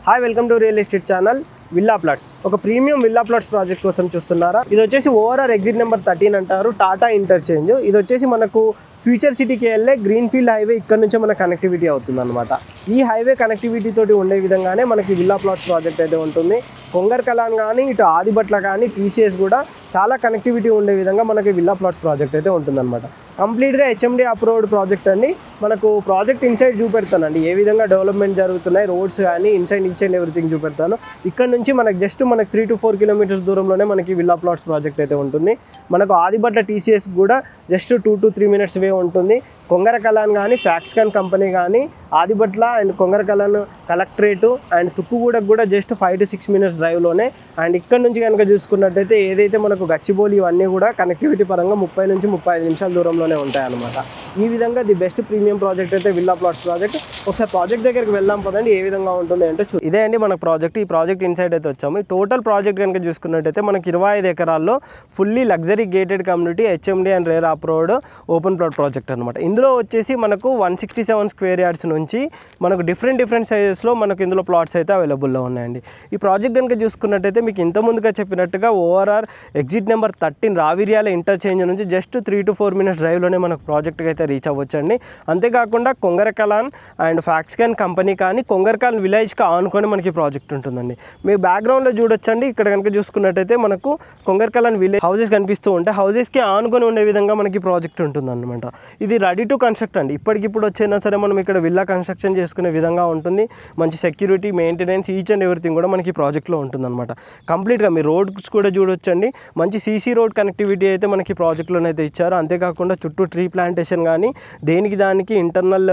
Hi welcome to real estate channel villa plots. ఒక premium villa plots project కోసం చూస్తున్నారా? ఇది వచ్చేసి ఓఆర్ఆర్ ఎగ్జిట్ నెంబర్ 13 అంటారు, టాటా ఇంటర్చేంజ్. ఇది వచ్చేసి మనకు ఫ్యూచర్ సిటీకి వెళ్ళే గ్రీన్ఫీల్డ్ హైవే ఇక్కడ నుంచే మన కనెక్టివిటీ అవుతుంది అనమాట. ఈ హైవే కనెక్టివిటీ తోటి ఉండే విధంగానే మనకి విల్లా ప్లాట్స్ ప్రాజెక్ట్ అయితే ఉంటుంది. కొంగర్ కలాన్ కానీ ఇటు ఆదిబట్ల కానీ టీసీఎస్ కూడా చాలా కనెక్టివిటీ ఉండే విధంగా మనకి విల్లా ప్లాట్స్ ప్రాజెక్ట్ అయితే ఉంటుందన్నమాట. కంప్లీట్గా హెచ్ఎండి అప్రూవ్డ్ ప్రాజెక్ట్ అండి. మనకు ప్రాజెక్ట్ ఇన్సైడ్ చూపెడతానండి, ఏ విధంగా డెవలప్మెంట్ జరుగుతున్నాయి, రోడ్స్ కానీ ఇన్సైడ్ ఈచ్ అండ్ ఎవ్రీథింగ్ చూపెడతాను. ఇక్కడ నుంచి మనకు జస్ట్ మనకు 3 to 4 కిలోమీటర్స్ దూరంలోనే మనకి విల్లా ప్లాట్స్ ప్రాజెక్ట్ అయితే ఉంటుంది. మనకు ఆదిబట్ల టీసీఎస్ కూడా జస్ట్ 2 to 3 minutes వే ఉంటుంది. కొంగర కలాన్ కానీ ఫ్యాక్స్కాన్ కంపెనీ కానీ Adibatla and Kongara Kalan collectorate and తుక్కుగూడకు కూడా జస్ట్ 5 to 6 minutes డ్రైవ్లోనే. అండ్ ఇక్కడ నుంచి కనుక చూసుకున్నట్టయితే ఏదైతే మనకు గచ్చిబౌలి ఇవన్నీ కూడా కనెక్టివిటీ పరంగా 30 నుంచి 35 నిమిషాల దూరంలోనే ఉంటాయన్నమాట. ఈ విధంగా ది బెస్ట్ ప్రీమియం ప్రాజెక్ట్ అయితే విల్లా ప్లాట్స్ ప్రాజెక్ట్. ఒకసారి ప్రాజెక్ట్ దగ్గరికి వెళ్దాం పదండి, ఏ విధంగా ఉంటుంది అంటే ఇదే అండి మన ప్రాజెక్ట్. ఈ ప్రాజెక్ట్ ఇన్సైడ్ అయితే వచ్చాము. ఈ టోటల్ ప్రాజెక్ట్ కనుక చూసుకున్నట్టయితే మనకి 25 ఎకరాల్లో fully luxury gated community HMD and rare approved open plot project అనమాట. ఇందులో వచ్చేసి మనకు 167 స్క్వేర్ యార్డ్స్ నుంచి మనకు డిఫరెంట్ సైజెస్లో మనకు ఇందులో ప్లాట్స్ అయితే అవైలబుల్లో ఉన్నాయండి. ఈ ప్రాజెక్ట్ కనుక చూసుకున్నట్టయితే మీకు ఇంత ముందుగా చెప్పినట్టుగా ORR exit number 13 Raviryal interchange నుంచి జస్ట్ 3 to 4 minutes డ్రైవ్లోనే మనకు ప్రాజెక్ట్కి అయితే రీచ్ అవ్వచ్చండి. అంతేకాకుండా Kongara Kalan and Foxconn company కానీ కొంగర కలాన్ విలేజ్కి ఆనుకొని మనకి ప్రాజెక్ట్ ఉంటుందండి. మీ బ్యాక్గ్రౌండ్లో చూడొచ్చండి, ఇక్కడ కనుక చూసుకున్నట్టయితే మనకు కొంగర కలాన్ విలేజ్ హౌసెస్ కనిపిస్తూ ఉంటాయి. హౌసెస్కి ఆనుకొని ఉండే విధంగా మనకి ప్రాజెక్ట్ ఉంటుందన్నమాట. ఇది రెడీ టు కన్స్ట్రక్ట్ అండి. ఇప్పటికిప్పుడు వచ్చైనా సరే మనం ఇక్కడ విల్లా కన్స్ట్రక్షన్ చేసుకునే విధంగా ఉంటుంది. మంచి security, maintenance each and everything కూడా మనకి ప్రాజెక్ట్లో ఉంటుందన్నమాట. కంప్లీట్గా మీ రోడ్స్ కూడా చూడొచ్చండి, మంచి సీసీ రోడ్ కనెక్టివిటీ అయితే మనకి ప్రాజెక్ట్లోనైతే ఇచ్చారు. అంతేకాకుండా చుట్టూ ట్రీ ప్లాంటేషన్ కానీ దేనికి దానికి ఇంటర్నల్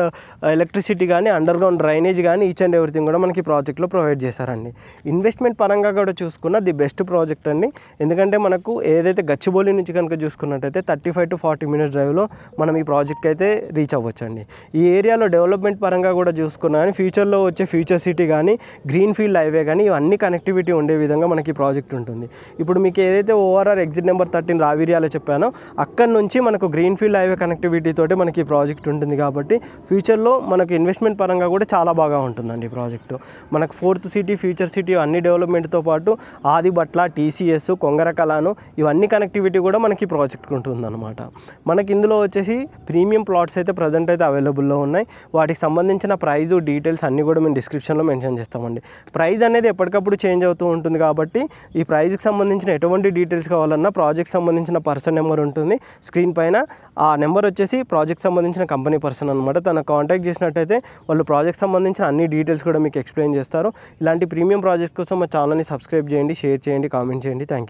ఎలక్ట్రిసిటీ కానీ అండర్ గ్రౌండ్ డ్రైనేజ్ కానీ ఈచ్ అండ్ ఎవ్రీథింగ్ కూడా మనకి ప్రాజెక్ట్లో ప్రొవైడ్ చేశారండి. ఇన్వెస్ట్మెంట్ పరంగా కూడా చూసుకున్న ది బెస్ట్ ప్రాజెక్ట్ అండి. ఎందుకంటే మనకు ఏదైతే గచ్చిబౌలి నుంచి కనుక చూసుకున్నట్టయితే 35 to 40 minutes డ్రైవ్లో మనం ఈ ప్రాజెక్ట్కి అయితే రీచ్ అవ్వచ్చండి. ఈ ఏరియాలో డెవలప్మెంట్ పరంగా కూడా చూసుకున్నా కానీ ఫ్యూచర్లో వచ్చే ఫ్యూచర్ సిటీ కానీ గ్రీన్ఫీల్డ్ హైవే కానీ ఇవన్నీ కనెక్టివిటీ ఉండే విధంగా మనకి ప్రాజెక్ట్ ఉంటుంది. ఇప్పుడు మీకు ఏదైతే ఓఆర్ఆర్ ఎగ్జిట్ నెంబర్ 13 రావిర్యాలో చెప్పానో అక్కడ నుంచి మనకు గ్రీన్ఫీల్డ్ హైవే కనెక్టివిటీ తోటి మనకి ప్రాజెక్ట్ ఉంటుంది. కాబట్టి ఫ్యూచర్లో మనకు ఇన్వెస్ట్మెంట్ పరంగా కూడా చాలా బాగా ఉంటుందండి ఈ ప్రాజెక్టు. మనకు 4th సిటీ, ఫ్యూచర్ సిటీ అన్ని డెవలప్మెంట్తో పాటు ఆదిబట్ల, టీసీఎస్, కొంగర కలాను ఇవన్నీ కనెక్టివిటీ కూడా మనకి ప్రాజెక్ట్ ఉంటుందన్నమాట. మనకి ఇందులో వచ్చేసి ప్రీమియం ప్లాట్స్ అయితే ప్రజెంట్ అయితే అవైలబుల్లో ఉన్నాయి. వాటికి సంబంధించిన ప్రైజు డీటెయిల్స్ అన్నీ కూడా మేము డిస్క్రిప్షన్లో మెన్షన్ చేస్తామండి. ప్రైస్ అనేది ఎప్పటికప్పుడు చేంజ్ అవుతూ ఉంటుంది కాబట్టి ఈ ప్రైజ్కి సంబంధించిన ఎటువంటి డీటెయిల్స్ కావాలన్నా ప్రాజెక్ట్ సంబంధించిన పర్సన్ నెంబర్ ఉంటుంది స్క్రీన్ పైన. ఆ నెంబర్ వచ్చేసి ప్రాజెక్ట్ సంబంధించిన కంపెనీ పర్సన్ అనమాట. తన కాంటాక్ట్ చేసినట్టయితే వాళ్ళు ప్రాజెక్ట్ సంబంధించిన అన్ని డీటెయిల్స్ కూడా మీకు ఎక్స్ప్లెయిన్ చేస్తారు. ఇలాంటి ప్రీమియం ప్రాజెక్ట్ కోసం మా ఛానల్ని సబ్స్క్రైబ్ చేయండి, షేర్ చేయండి, కామెంట్ చేయండి. Thank you.